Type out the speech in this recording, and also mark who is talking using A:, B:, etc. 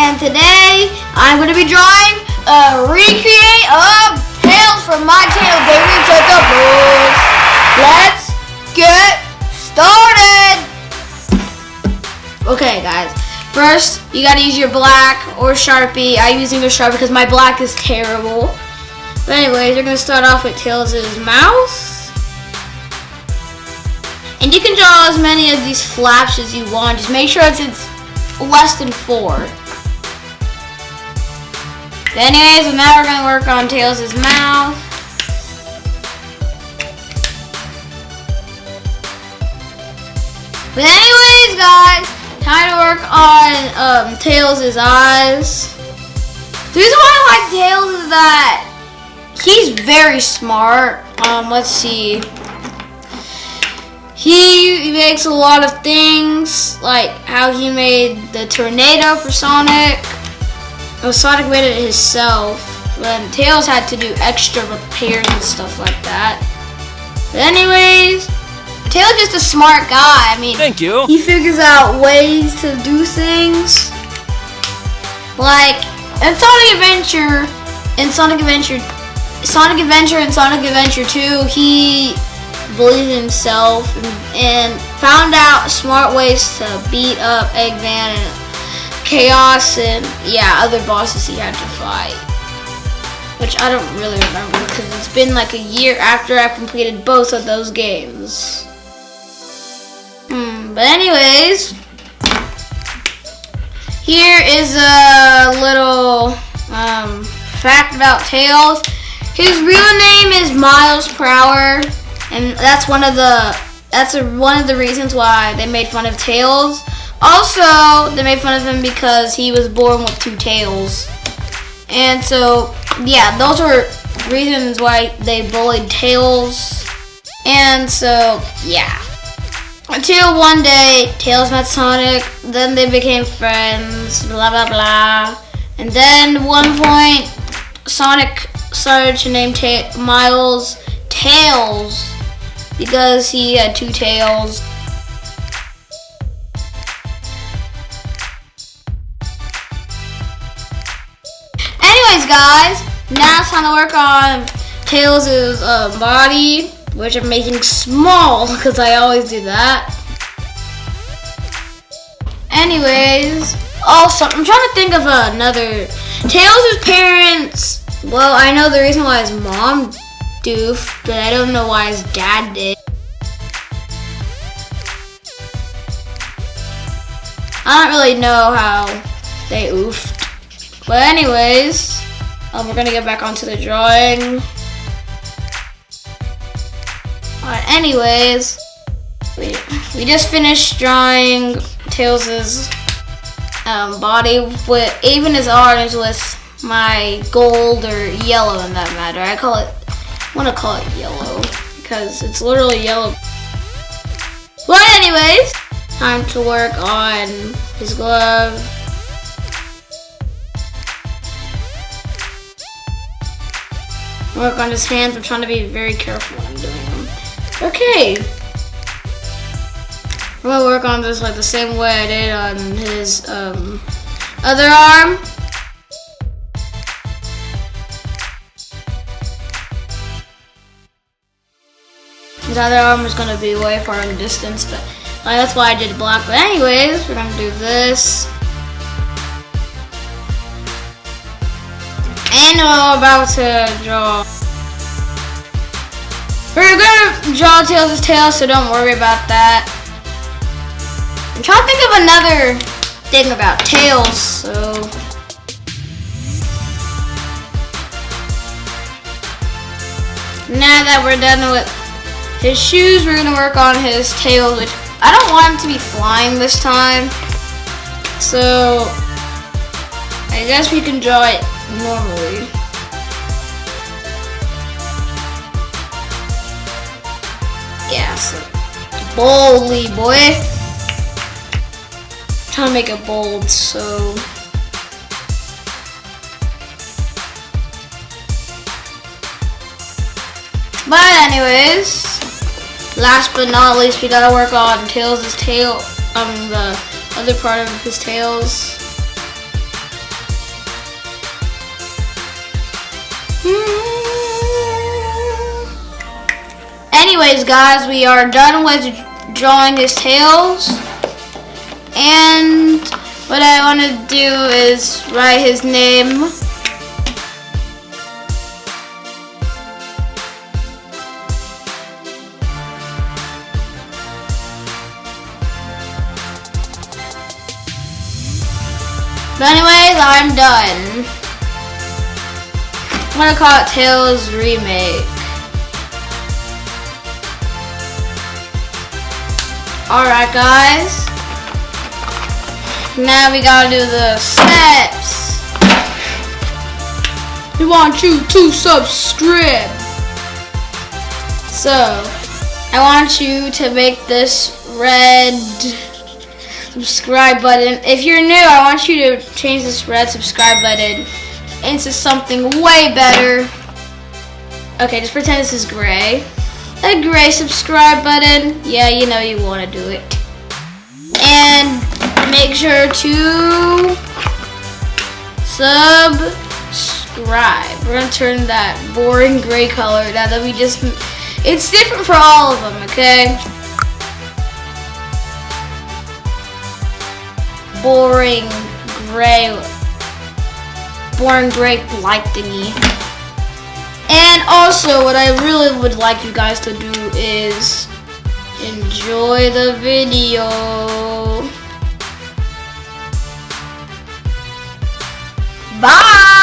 A: and today I'm going to be drawing a recreate of Tails from My Tail Baby Checkables. Let's get started. Okay guys, first you got to use your black or Sharpie. I'm using a Sharpie because my black is terrible. But anyways, you're going to start off with Tails' mouth. And you can draw as many of these flaps as you want. Just make sure it's less than 4. Anyways, so now we're going to work on Tails' mouth. But anyways, guys, time to work on Tails' eyes. The reason why I like Tails is that he's very smart. Let's see. He makes a lot of things, like how he made the tornado for Sonic. Well, Sonic made it himself, but Tails had to do extra repairs and stuff like that. But anyways, Tails is just a smart guy. I mean,
B: thank you.
A: He figures out ways to do things. Like in Sonic Adventure and Sonic Adventure 2, he believed in himself and found out smart ways to beat up Eggman and Chaos and other bosses he had to fight, which I don't really remember because it's been like a year after I completed both of those games. But anyways, here is a little fact about Tails. His real name is Miles Prower. And that's one of the reasons why they made fun of Tails. Also, they made fun of him because he was born with 2 tails. And so, yeah, those were reasons why they bullied Tails. And so, yeah. Until one day, Tails met Sonic, then they became friends, blah blah blah. And then at one point, Sonic started to name Miles Tails because he had 2 tails. Anyways, guys, now it's time to work on Tails' body, which I'm making small because I always do that. Anyways, also, I'm trying to think of another. Tails' parents, well, I know the reason why his mom doofed, but I don't know why his dad did. I don't really know how they oofed. But anyways, we're gonna get back onto the drawing. Alright, anyways, we just finished drawing Tails' body with even his arms with my gold or yellow in that matter. I want to call it yellow because it's literally yellow. But anyways, time to work on his glove. Work on his hands. I'm trying to be very careful when I'm doing them. Okay. I'm gonna work on this like the same way I did on his other arm. His other arm is gonna be way far in the distance, but that's why I did black. But anyways, we're gonna do this. And we're about to draw. We're gonna draw Tails' tail, so don't worry about that. I'm trying to think of another thing about Tails, so. Now that we're done with his shoes, we're gonna work on his tail, which I don't want him to be flying this time. So I guess we can draw it normally. Yeah, so boldly, boy. I'm trying to make it bold, so. But anyways, last but not least, we gotta work on Tails' tail, the other part of his tails. Anyways, guys, we are done with drawing his tails. And what I want to do is write his name. But anyways, I'm done. I'm gonna call it Tails Remake. Alright, guys. Now we gotta do the steps. We want you to subscribe. So, I want you to make this red subscribe button. If you're new, I want you to change this red subscribe button into something way better. Okay, just pretend this is gray. A gray subscribe button. Yeah, you know you want to do it. And make sure to subscribe. We're going to turn that boring gray color now that we just... It's different for all of them, okay? Boring gray light thingy. And also, what I really would like you guys to do is enjoy the video. Bye!